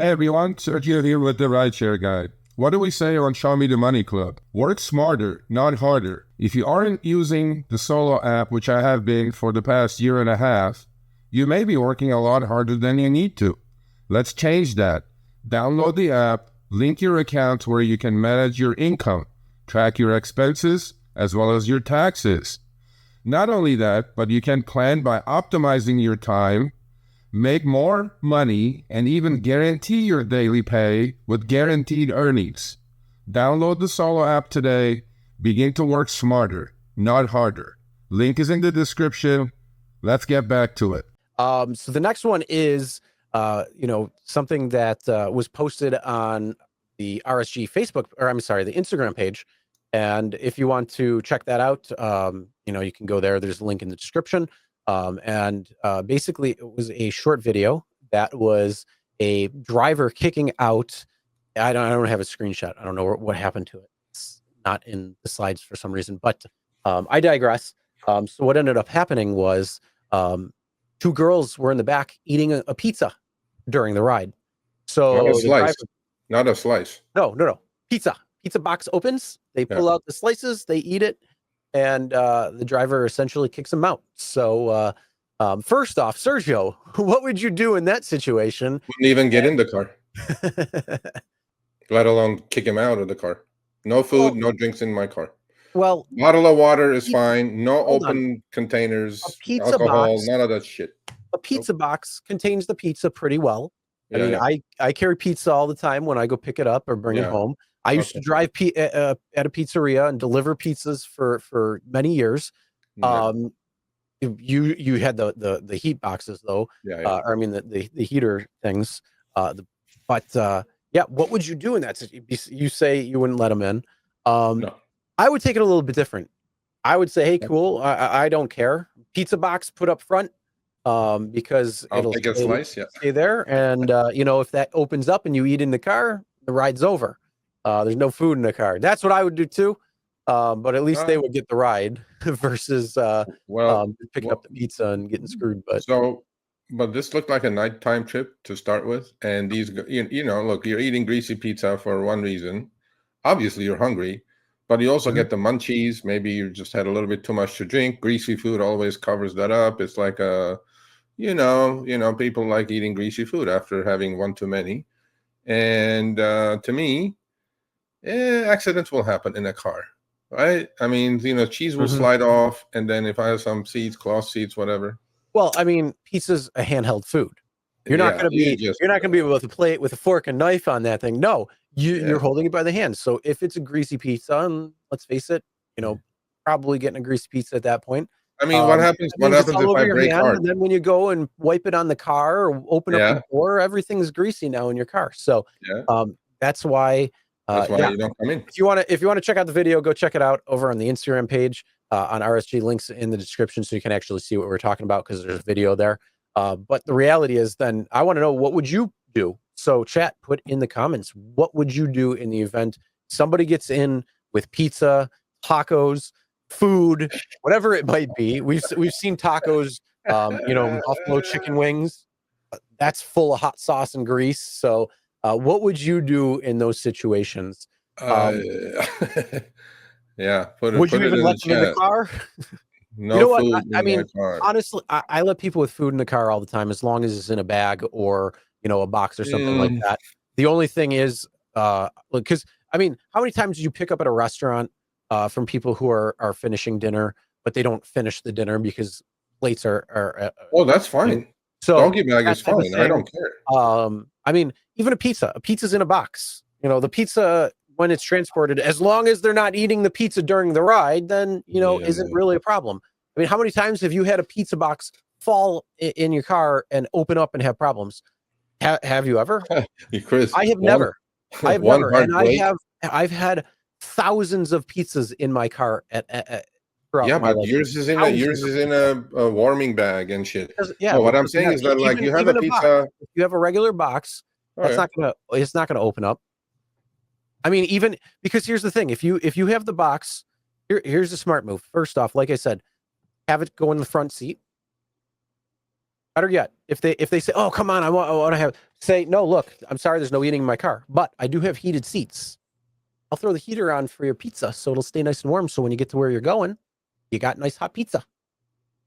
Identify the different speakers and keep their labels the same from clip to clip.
Speaker 1: Hey everyone, Sergio here with the Rideshare Guy. What do we say on Show Me the Money Club? Work smarter, not harder. If you aren't using the Solo app, which I have been for the past year and a half, you may be working a lot harder than you need to. Let's change that. Download the app, link your account where you can manage your income, track your expenses, as well as your taxes. Not only that, but you can plan by optimizing your time, make more money, and even guarantee your daily pay with guaranteed earnings. Download the Solo app today. Begin to work smarter, not harder. Link is in the description. Let's get back to it.
Speaker 2: So the next one is, something that was posted on the RSG Facebook, or I'm sorry, the Instagram page. And if you want to check that out, you can go there. There's a link in the description. Basically, it was a short video that was a driver kicking out. I don't have a screenshot. I don't know what happened to it. It's not in the slides for some reason, but I digress. So what ended up happening was two girls were in the back eating a pizza during the ride. So
Speaker 3: not a slice. Not a slice.
Speaker 2: No. Pizza box opens. They pull out the slices. They eat it. And the driver essentially kicks him out. So first off, Sergio, what would you do in that situation?
Speaker 3: Wouldn't even get in the car, let alone kick him out of the car. No food, no drinks in my car.
Speaker 2: Well,
Speaker 3: bottle of water is fine. No open containers, alcohol, none of that shit.
Speaker 2: A pizza box contains the pizza pretty well. I carry pizza all the time when I go pick it up or bring it home. I used to drive at a pizzeria and deliver pizzas for many years. You had the heat boxes though. The heater things. What would you do in that situation? You say you wouldn't let them in. No. I would take it a little bit different. I would say, hey, cool. I don't care. Pizza box put up front because
Speaker 3: I'll take a slice.
Speaker 2: Stay there. And if that opens up and you eat in the car, the ride's over. There's no food in the car. That's what I would do too. But at least they would get the ride versus picking up the pizza and getting screwed.
Speaker 3: But this looked like a nighttime trip to start with. And these, look, you're eating greasy pizza for one reason. Obviously, you're hungry, but you also get the munchies. Maybe you just had a little bit too much to drink. Greasy food always covers that up. It's like people like eating greasy food after having one too many. And to me, accidents will happen in a car, right? I mean, cheese will slide off, and then if I have some seats, cloth seats, whatever.
Speaker 2: Well, I mean, pizza's a handheld food. You're not going to be with a plate with a fork and knife on that thing. No, you're holding it by the hand. So if it's a greasy pizza, and let's face it, probably getting a greasy pizza at that point.
Speaker 3: I mean, what happens? What happens if I break hard?
Speaker 2: And then when you go and wipe it on the car or open up the door, everything's greasy now in your car. So that's why.
Speaker 3: That's why you don't come in.
Speaker 2: If you want to check out the video, go check it out over on the Instagram page on RSG. Links in the description so you can actually see what we're talking about because there's a video there. But the reality is, then I want to know, what would you do? So chat, put in the comments, what would you do in the event somebody gets in with pizza, tacos, food, whatever it might be? We've seen tacos, buffalo chicken wings. That's full of hot sauce and grease. So. What would you do in those situations?
Speaker 3: Would you
Speaker 2: even let them in the car?
Speaker 3: No food in my car.
Speaker 2: Honestly, I let people with food in the car all the time, as long as it's in a bag or a box or something like that. The only thing is, because how many times do you pick up at a restaurant from people who are finishing dinner, but they don't finish the dinner because plates are
Speaker 3: that's fine. So doggy bag is fine. I don't care.
Speaker 2: Even a pizza's in a box. The pizza, when it's transported, as long as they're not eating the pizza during the ride, then, isn't really a problem. How many times have you had a pizza box fall in your car and open up and have problems? Have you ever?
Speaker 3: Chris,
Speaker 2: I have never. And I've had thousands of pizzas in my car
Speaker 3: but yours is in a warming bag and shit. What I'm saying is that you have a pizza.
Speaker 2: If you have a regular box, it's not gonna open up. Even because here's the thing: if you have the box, here's a smart move. First off, like I said, have it go in the front seat. Better yet, if they say, "Oh, come on, I want to have," say, no, look, I'm sorry, there's no eating in my car, but I do have heated seats. I'll throw the heater on for your pizza so it'll stay nice and warm. So when you get to where you're going, you got nice hot pizza.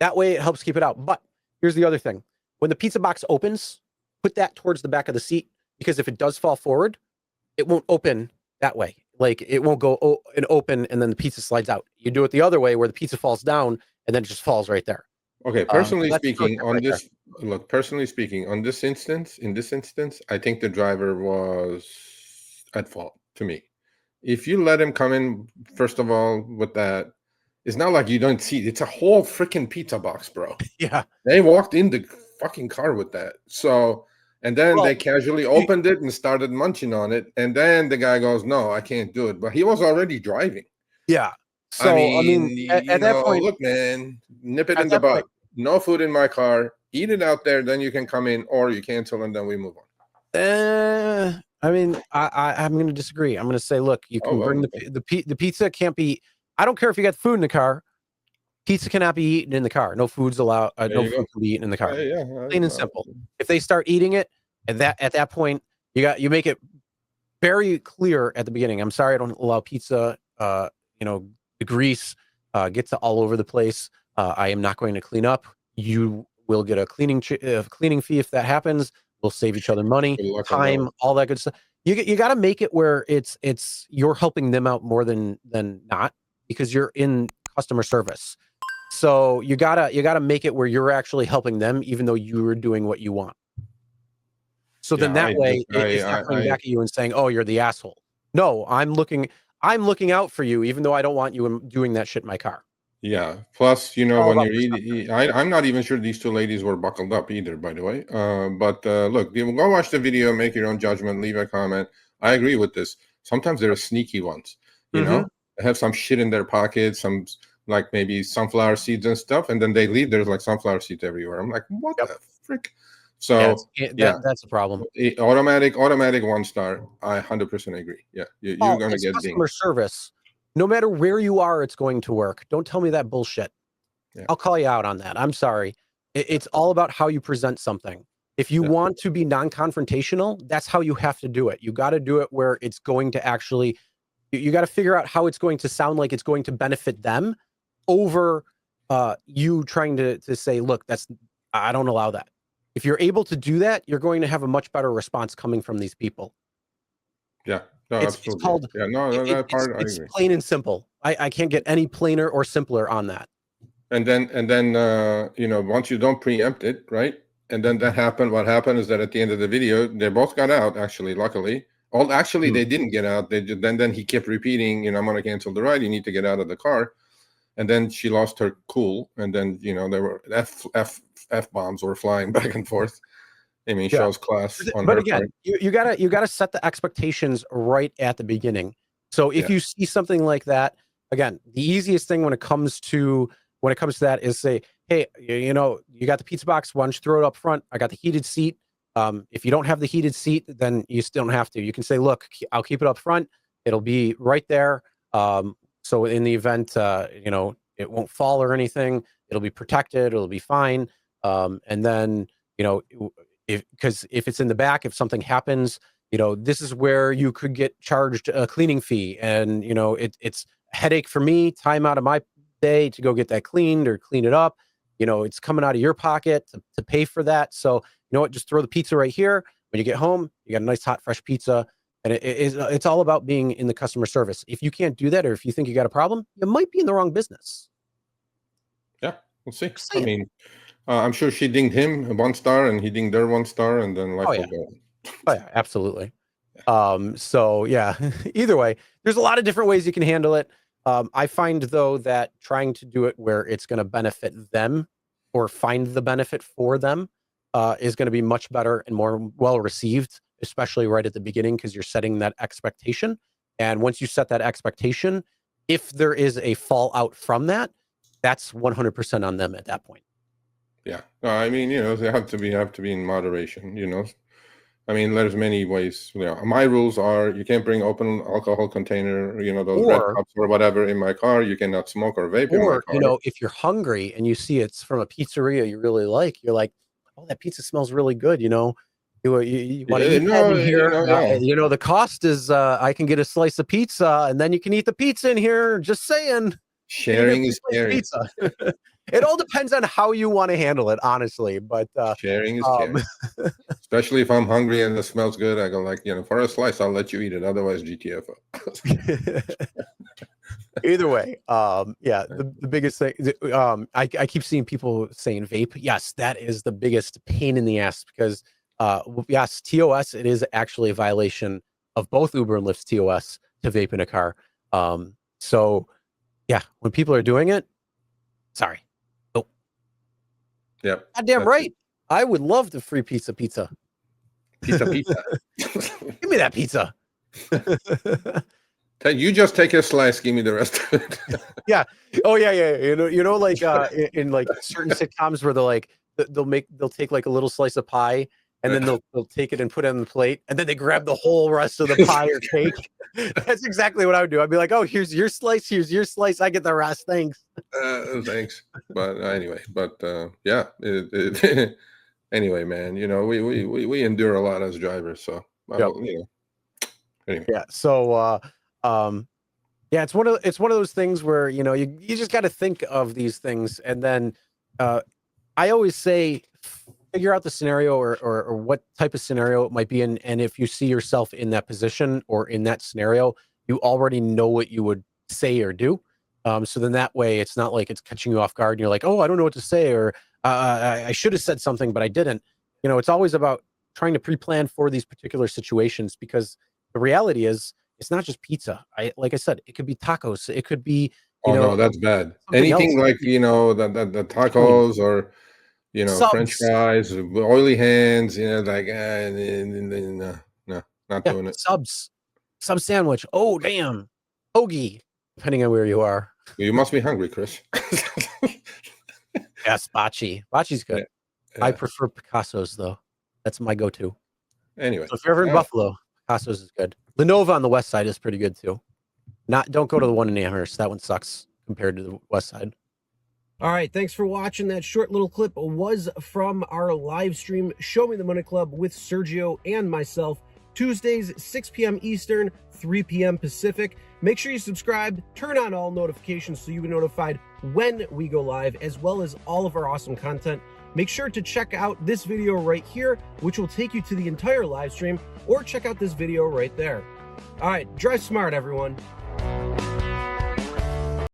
Speaker 2: That way it helps keep it out. But here's the other thing. When the pizza box opens, put that towards the back of the seat, because if it does fall forward, it won't open that way. Like it won't go and open and then the pizza slides out. You do it the other way where the pizza falls down and then it just falls right there.
Speaker 3: Okay, personally speaking, on
Speaker 2: right there.
Speaker 3: this look, personally speaking, on this instance, in this instance, I think the driver was at fault to me. If you let him come in, first of all, with that, it's not like you don't see it's a whole freaking pizza box, bro.
Speaker 2: Yeah.
Speaker 3: They walked in the fucking car with that. So, and then
Speaker 2: Well,
Speaker 3: they casually opened it and started munching on it. And then the guy goes, no, I can't do it. But he was already driving.
Speaker 2: Yeah. So, I mean at that point,
Speaker 3: look, man, nip it
Speaker 2: at
Speaker 3: in the
Speaker 2: that
Speaker 3: butt.
Speaker 2: point-
Speaker 3: No food in my car. Eat it out there. Then you can come in, or you cancel and then we move on.
Speaker 2: I mean, I'm going to disagree. I'm going to say, look, you can bring the pizza can't be. I don't care if you got food in the car. Pizza cannot be eaten in the car. No food's allowed. No food can be eaten in the car. Plain and simple. If they start eating it, at that point, you make it very clear at the beginning. I'm sorry, I don't allow pizza. The grease gets all over the place. I am not going to clean up. You will get a cleaning fee if that happens. We'll save each other money, time, all that good stuff. You got to make it where it's you're helping them out more than not, because you're in customer service. So you gotta make it where you're actually helping them, even though you were doing what you want. So then that way it's not coming back at you and saying, "Oh, you're the asshole." No, I'm looking out for you, even though I don't want you doing that shit in my car.
Speaker 3: Yeah. Plus, when you're eating, I'm not even sure these two ladies were buckled up either, by the way. But look, go watch the video, make your own judgment, leave a comment. I agree with this. Sometimes they're sneaky ones. They have some shit in their pockets, some like maybe sunflower seeds and stuff, and then they leave. There's like sunflower seeds everywhere. I'm like, what the frick? So
Speaker 2: that's a problem.
Speaker 3: Automatic 1 star. I 100% agree. Yeah, you're gonna get
Speaker 2: customer service. No matter where you are, it's going to work. Don't tell me that bullshit. Yeah. I'll call you out on that. I'm sorry. It's all about how you present something. If you want to be non-confrontational, that's how you have to do it. You got to do it where it's going to actually, you got to figure out how it's going to sound like it's going to benefit them over you trying to say, look, I don't allow that. If you're able to do that, you're going to have a much better response coming from these people.
Speaker 3: Yeah. No,
Speaker 2: it's called, that part, it's plain and simple. I can't get any plainer or simpler on that.
Speaker 3: And then once you don't preempt it, right? And then what happened is that at the end of the video, they both got out, actually, luckily. They didn't get out. Then he kept repeating, I'm going to cancel the ride. You need to get out of the car. And then she lost her cool. And then, there were F-bombs were flying back and forth. I mean, shows class.
Speaker 2: But again, you gotta set the expectations right at the beginning. So if you see something like that, again, the easiest thing when it comes to that is say, hey, you got the pizza box. Why don't you throw it up front? I got the heated seat. If you don't have the heated seat, then you still don't have to. You can say, look, I'll keep it up front. It'll be right there. So in the event, it won't fall or anything, it'll be protected. It'll be fine. And then, because if it's in the back, if something happens, this is where you could get charged a cleaning fee. And, it's a headache for me, time out of my day to go get that cleaned or clean it up. It's coming out of your pocket to pay for that. So, you know what, just throw the pizza right here. When you get home, you got a nice hot, fresh pizza. And it's all about being in the customer service. If you can't do that, or if you think you got a problem, you might be in the wrong business.
Speaker 3: Yeah, we'll see. I mean, I'm sure she dinged him 1 star and he dinged her 1 star, and then life will go.
Speaker 2: Oh yeah, absolutely. So yeah, either way, there's a lot of different ways you can handle it. I find though that trying to do it where it's going to benefit them or find the benefit for them is going to be much better and more well received, especially right at the beginning, because you're setting that expectation. And once you set that expectation, if there is a fallout from that, that's 100% on them at that point.
Speaker 3: Yeah, I mean, they have to be in moderation. I mean, there's many ways. My rules are: you can't bring open alcohol container, those red cups or whatever in my car. You cannot smoke or vape in my car.
Speaker 2: If you're hungry and you see it's from a pizzeria you really like, you're like, oh, that pizza smells really good. You want to eat
Speaker 3: no,
Speaker 2: that in here?
Speaker 3: yeah.
Speaker 2: The cost is I can get a slice of pizza, and then you can eat the pizza in here. Just saying.
Speaker 3: Sharing is caring.
Speaker 2: Pizza. It all depends on how you want to handle it, honestly. But
Speaker 3: sharing is caring. Especially if I'm hungry and it smells good, I go like, for a slice, I'll let you eat it. Otherwise, GTFO.
Speaker 2: Either way, the biggest thing, I keep seeing people saying vape. Yes, that is the biggest pain in the ass because, yes, TOS, it is actually a violation of both Uber and Lyft's TOS to vape in a car. So, yeah, when people are doing it, sorry. Oh,
Speaker 3: yeah,
Speaker 2: goddamn right. I would love the free pizza.
Speaker 3: Pizza.
Speaker 2: Give me that pizza.
Speaker 3: You just take a slice, give me the rest of it.
Speaker 2: Yeah. Oh yeah. Like in like certain sitcoms where they'll take like a little slice of pie and then they'll take it and put it on the plate and then they grab the whole rest of the pie or cake. That's exactly what I would do. I'd be like, oh, here's your slice, I get the rest. Thanks.
Speaker 3: Thanks. But anyway, yeah. Anyway, man, we endure a lot as drivers, so anyway.
Speaker 2: Yeah. So yeah, it's one of those things where you just got to think of these things, and then I always say figure out the scenario or what type of scenario it might be in, and if you see yourself in that position or in that scenario, you already know what you would say or do. So then that way it's not like it's catching you off guard and you're like, oh, I don't know what to say, or I should have said something but I didn't. It's always about trying to pre-plan for these particular situations, because the reality is it's not just pizza. Like I said, it could be tacos. It could be,
Speaker 3: no, that's bad. Anything else, like, the tacos or, subs. French fries, oily hands, like, no, not doing it.
Speaker 2: Subs, sub sandwich. Oh, damn. Hoagie, depending on where you are.
Speaker 3: You must be hungry, Chris.
Speaker 2: Yes, bocce. Bocce's good. Yeah. I prefer Picasso's, though. That's my go-to.
Speaker 3: Anyway.
Speaker 2: So if you're ever in Buffalo, Picasso's is good. Lenova on the west side is pretty good too. Don't go to the one in Amherst. That one sucks compared to the west side.
Speaker 4: All right, thanks for watching. That short little clip was from our live stream, Show Me the Money Club with Sergio and myself, Tuesdays, 6 p.m. Eastern, 3 p.m. Pacific. Make sure you subscribe, turn on all notifications so you'll be notified when we go live, as well as all of our awesome content. Make sure to check out this video right here, which will take you to the entire live stream, or check out this video right there. All right, drive smart, everyone.